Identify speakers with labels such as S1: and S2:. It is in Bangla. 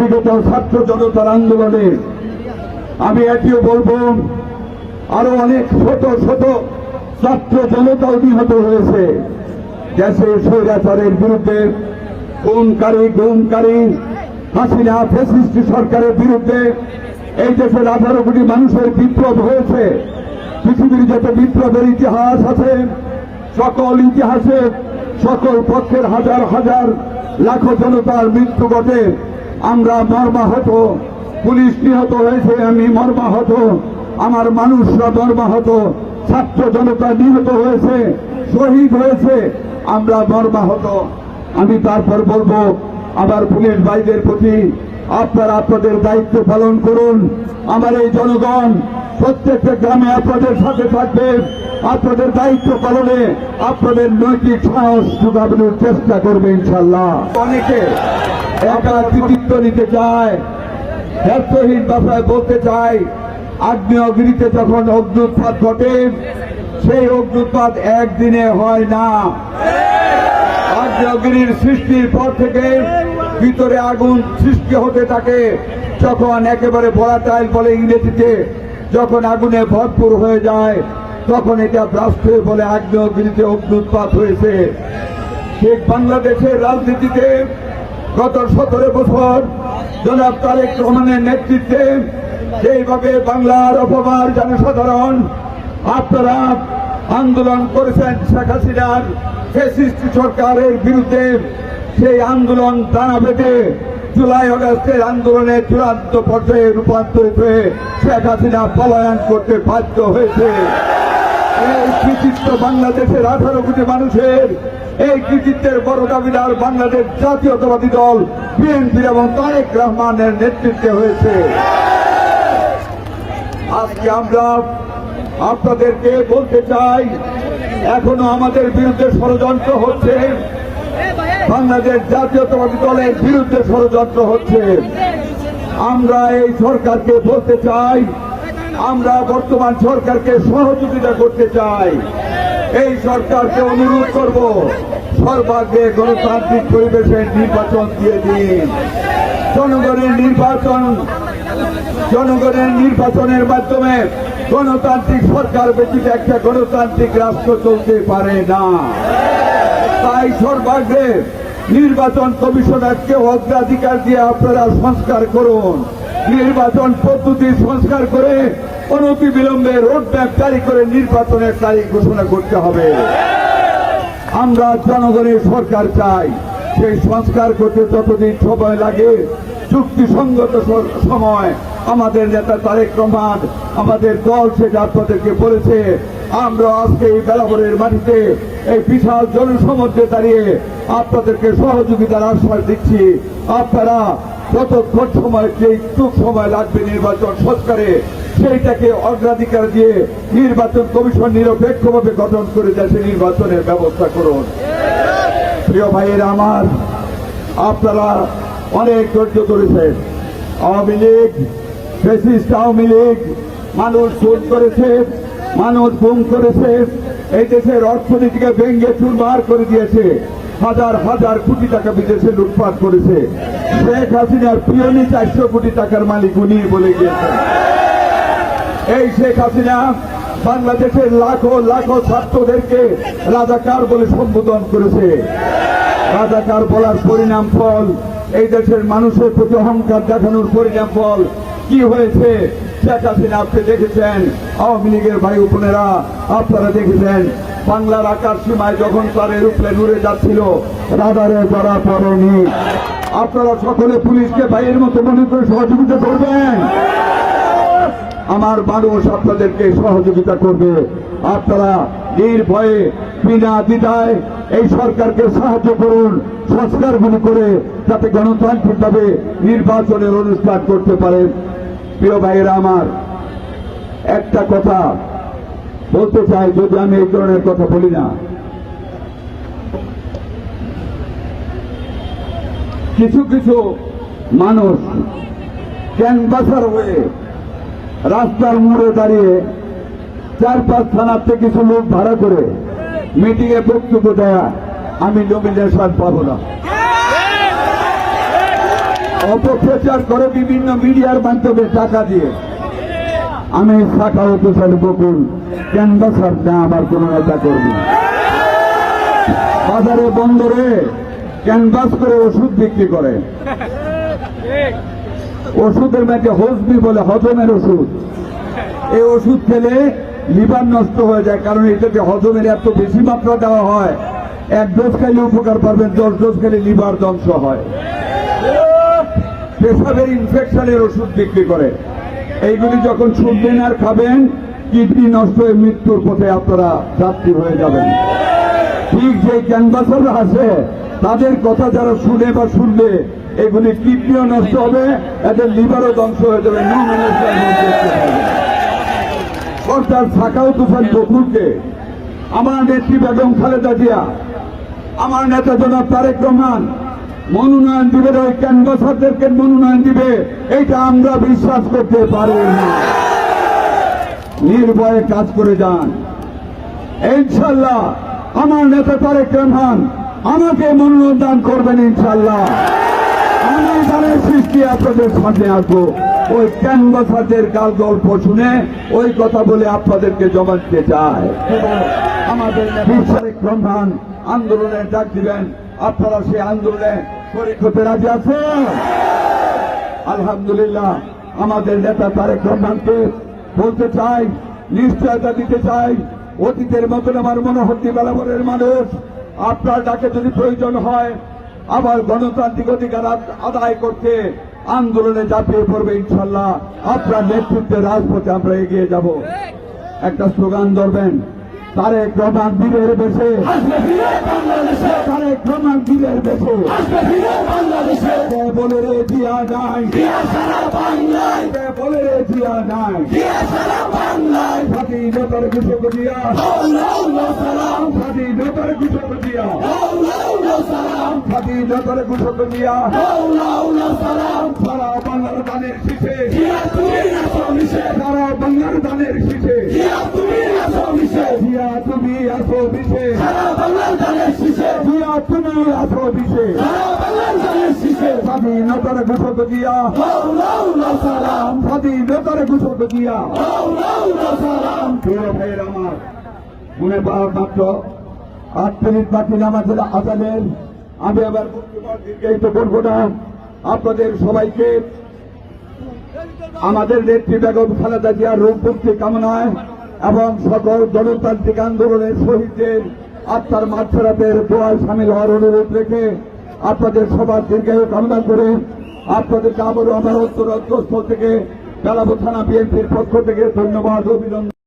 S1: বিগত ছাত্র জনতার আন্দোলনে আমি এটিও বলবো, আরো অনেক শত শত ছাত্র জনতাও নিহত হয়েছে। দেশের স্বৈরাচারের বিরুদ্ধে, খুনকারী গুমকারী হাসিনা ফ্যাসিস্ট সরকারের বিরুদ্ধে এই দেশের 18 কোটি মানুষের বিপ্লব হয়েছে। পৃথিবীর যত বিপ্লবের ইতিহাস আছে, সকল ইতিহাসে সকল পক্ষের হাজার হাজার লাখো জনতার মৃত্যু ঘটে। আমরা মর্মাহত, পুলিশ নিহত হয়েছে, আমি মর্মাহত, আমার মানুষরা মর্মাহত, ছাত্র জনতা নিহত হয়েছে, শহীদ হয়েছে, আমরা মর্মাহত। আমি তারপর বলবো, আবার পুলিশ ভাইদের প্রতি আপনারা আপনাদের দায়িত্ব পালন করুন। আমার এই জনগণ প্রত্যেকটা গ্রামে আপনাদের সাথে থাকবে। আপনাদের দায়িত্ব পালনে আপনাদের নৈতিক সাহস যোগানোর চেষ্টা করবে ইনশাল্লাহ। অনেকে একা কৃতিত্ব নিতে চায়, ব্যর্থহীন ভাষায় বলতে চায়, আগ্নেয়গিরিতে যখন অগ্ন্যুৎপাত ঘটে, সেই অগ্ন্যুৎপাত একদিনে হয় না। আগ্নেয়গিরির সৃষ্টির পর থেকে ভিতরে আগুন সৃষ্টি হতে থাকে, যখন একেবারে ভোলাটাইল বলে ইংরেজিতে, যখন আগুনে ভরপুর হয়ে যায় তখন এটা ব্রাস্ট হয়ে বলে আগ্নেয়গিরিতে অগ্ন্যুৎপাত হয়েছে। ঠিক বাংলাদেশের রাজনীতিতে গত 17 বছর জনাব তারেক রহমানের নেতৃত্বে যেইভাবে বাংলার অপমান জনসাধারণ আপনারা আন্দোলন করেছেন শেখ হাসিনার ফ্যাসিস্ট সরকারের বিরুদ্ধে, সেই আন্দোলন দানা বেঁধে জুলাই আগস্টের আন্দোলনের চূড়ান্ত পর্যায়ে রূপান্তরিত হয়ে শেখ হাসিনা পলায়ন করতে বাধ্য হয়েছে। এই কৃতিত্ব বাংলাদেশের 18 কোটি মানুষের, এই কৃতিত্বের বড় দাবিদার বাংলাদেশ জাতীয়তাবাদী দল বিএনপি এবং তারেক রহমানের নেতৃত্বে হয়েছে। আজকে আমরা আপনাদেরকে বলতে চাই, এখনো আমাদের বিরুদ্ধে ষড়যন্ত্র হচ্ছে, বাংলাদেশ জাতীয়তাবাদী দলের বিরুদ্ধে ষড়যন্ত্র হচ্ছে। আমরা এই সরকারকে বলতে চাই, আমরা বর্তমান সরকারকে সহযোগিতা করতে চাই। এই সরকারকে অনুরোধ করব, সর্বাগ্রে গণতান্ত্রিক পরিবেশে নির্বাচন দিয়ে দিন। জনগণের নির্বাচনের মাধ্যমে গণতান্ত্রিক সরকার ব্যতীত একটা গণতান্ত্রিক রাষ্ট্র চলতে পারে না। তাই সর্বাগ্রে নির্বাচন কমিশনারকে অগ্রাধিকার দিয়ে আপনারা সংস্কার করুন। নির্বাচন পদ্ধতি সংস্কার করে অনতিবিলম্বে রোডম্যাপ জারি করে নির্বাচনের তারিখ ঘোষণা করতে হবে। আমরা জনগণের সরকার চাই, সেই সংস্কার করতে যতদিন সময় লাগে, যুক্তিসঙ্গত সময় আমাদের নেতা তারেক রহমান, আমাদের দল সেটা আপনাদেরকে বলেছে। আমরা আজকে এই বেলাভরের মাটিতে এই বিশাল জনসমুদ্রে দাঁড়িয়ে আপনাদেরকে সহযোগিতার আশ্বাস দিচ্ছি। আপনারা যতক্ষণ সময়, যেটুক সময় লাগবে নির্বাচন সংস্কারে, সেইটাকে অগ্রাধিকার দিয়ে নির্বাচন কমিশন নিরপেক্ষভাবে গঠন করে দেশে নির্বাচনের ব্যবস্থা করুন। প্রিয় ভাইয়েরা আমার, আপনারা অনেক ধৈর্য ধরেছেন। আওয়ামী লীগ, ফ্যাসিস্ট আওয়ামী লীগ মানুষ খুন করেছে, মানুষ গুম করেছে, এই দেশের অর্থনীতিকে ভেঙে চুরমার করে দিয়েছে, হাজার হাজার কোটি টাকা বিদেশে লুটপাট করেছে। শেখ হাসিনার পিয়নি 400 কোটি টাকার মালিক উনি বলে গিয়েছেন। এই শেখ হাসিনা বাংলাদেশের লাখো লাখো ছাত্রদেরকে রাজাকার বলে সম্বোধন করেছে। রাজাকার বলার পরিণাম ফল, এই দেশের মানুষের প্রতি অহংকার দেখানোর পরিণাম ফল কি হয়েছে শেখ হাসিনা আপনি দেখেছেন। আওয়ামী লীগের ভাই বোনেরা আপনারা দেখেছেন, বাংলার আকাশ সীমায় যখন তার এরোপ্লেন উড়ে যাচ্ছিল, রাডারে ধরা পড়েনি। আপনারা সকলে পুলিশকে ভাইয়ের মতো মনে করে সহযোগিতা করবেন। আমার মানুষ আপনাদেরকে সহযোগিতা করবে। আপনারা নির্ভয়ে বিনা দ্বিধায় এই সরকারকে সাহায্য করুন, সংস্কারগুলি করে যাতে গণতান্ত্রিকভাবে নির্বাচনের অনুষ্ঠান করতে পারেন। প্রিয় ভাইয়েরা আমার, একটা কথা বলতে চাই, যদি আমি এই ধরনের কথা বলি না, কিছু কিছু মানুষ ক্যানভাসার হয়ে রাস্তার মোড়ে দাঁড়িয়ে 4-5 থানাতে কিছু লোক ভাড়া করে মিটিং এ বক্তব্য দেয়া, আমি নমিনেশন পাবো না। অপপ্রচার করে বিভিন্ন মিডিয়ার মাধ্যমে টাকা দিয়ে। আমি সাখাওয়াত হোসেন বকুল ক্যানভাসার না আমার কোন নেতা কর্মী বাজারে বন্দরে ক্যানভাস করে ওষুধ বিক্রি করে। ওষুধের মধ্যে হজমি বলে হজমের ওষুধ। এই ওষুধ খেলে লিভার নষ্ট হয়ে যায়, কারণ এটাতে হজমের এত বেশি মাত্রা দেওয়া হয়। 1 ডোজ খাইলে উপকার পাবেন, 10 ডোজ খেলে লিভার ধ্বংস হয়। পেশাবের ইনফেকশনের ওষুধ বিক্রি করে। এইগুলি যখন শুনবেন আর খাবেন, কিডনি নষ্ট হয়ে মৃত্যুর পথে আপনারা যাত্রী হয়ে যাবেন। ঠিক যে ক্যানভাসাররা আছে তাদের কথা যারা শুনে বা শুনবে, এগুলি কিডনিও নষ্ট হবে, এদের লিভারও ধ্বংস হয়ে যাবে। সরকার সাখাওয়াত হোসেন বকুলকে আমার নেত্রী বেগম খালেদা জিয়া, আমার নেতা জনাব তারেক রহমান মনোনয়ন দিবে, ওই ক্যানভাসারদেরকে মনোনয়ন দিবে, এইটা আমরা বিশ্বাস করতে পারি না। নির্ভয়ে কাজ করে যান ইনশাল্লাহ। আমার নেতা তারেক রহমান আমাকে মনোনয়ন দান করবেন ইনশাল্লাহ। আমি তাদের সৃষ্টি আপনাদের সামনে আসবো, ওই ক্যানভাসারদের গাল গল্প শুনে ওই কথা বলে আপনাদেরকে জমা দিতে চায়। আমাদের তারেক রহমান আন্দোলনের ডাক দিবেন, আপনারা সেই আন্দোলনে শরীক হতে রাজি আছেন? আলহামদুলিল্লাহ। আমাদের নেতা তারেক রহমানকে বলতে চাই, নিশ্চয়তা দিতে চাই, অতীতের মতন আমার মনোহরদী বেলাবরের মানুষ আপনার ডাকে যদি প্রয়োজন হয় আবার গণতান্ত্রিক অধিকার আদায় করতে আন্দোলনে ঝাঁপিয়ে পড়বে ইনশাল্লাহ। আপনার নেতৃত্বে রাজপথে আমরা এগিয়ে যাব। একটা স্লোগান ধরবেন, তারেক রহমান বীরের বেশে, তারেক রহমান বীরের বেশে, বলে রে জিয়া নাই, বলে রে জিয়া নাই, স্বাধীনতার ঘোষক দিয়া, স্বাধীনতার ঘোষক দিয়া, স্বাধীনতার ঘোষক দিয়া, সারা বাংলার দানের শীষে, সারা বাংলার দানের শীষে জিয়া তুমি আসো বিশে, জিয়া তুমি আসো বিশে, স্বাধীনতার ঘোষক দিয়া, স্বাধীনতার ঘোষক দিয়া। প্রিয় ভাইয়ের আমার, মনে মাত্র 8 মিনিট বাকি নামাজের আজানের। আমি আবার দীর্ঘায়িত করব না। আপনাদের সবাইকে আমাদের নেত্রী বেগম খালেদা জিয়ার রোগ মুক্তি কামনায় এবং সকল গণতান্ত্রিক আন্দোলনের শহীদদের আত্মার মাগফিরাতের দোয়ায় সামিল হওয়ার অনুরোধ রেখে আপনাদের সবার দীর্ঘায়ু কামনা করে আপনাদেরকে আবারও আমার অন্তরস্থল থেকে বেলাবো থানা বিএনপির পক্ষ থেকে ধন্যবাদ, অভিনন্দন।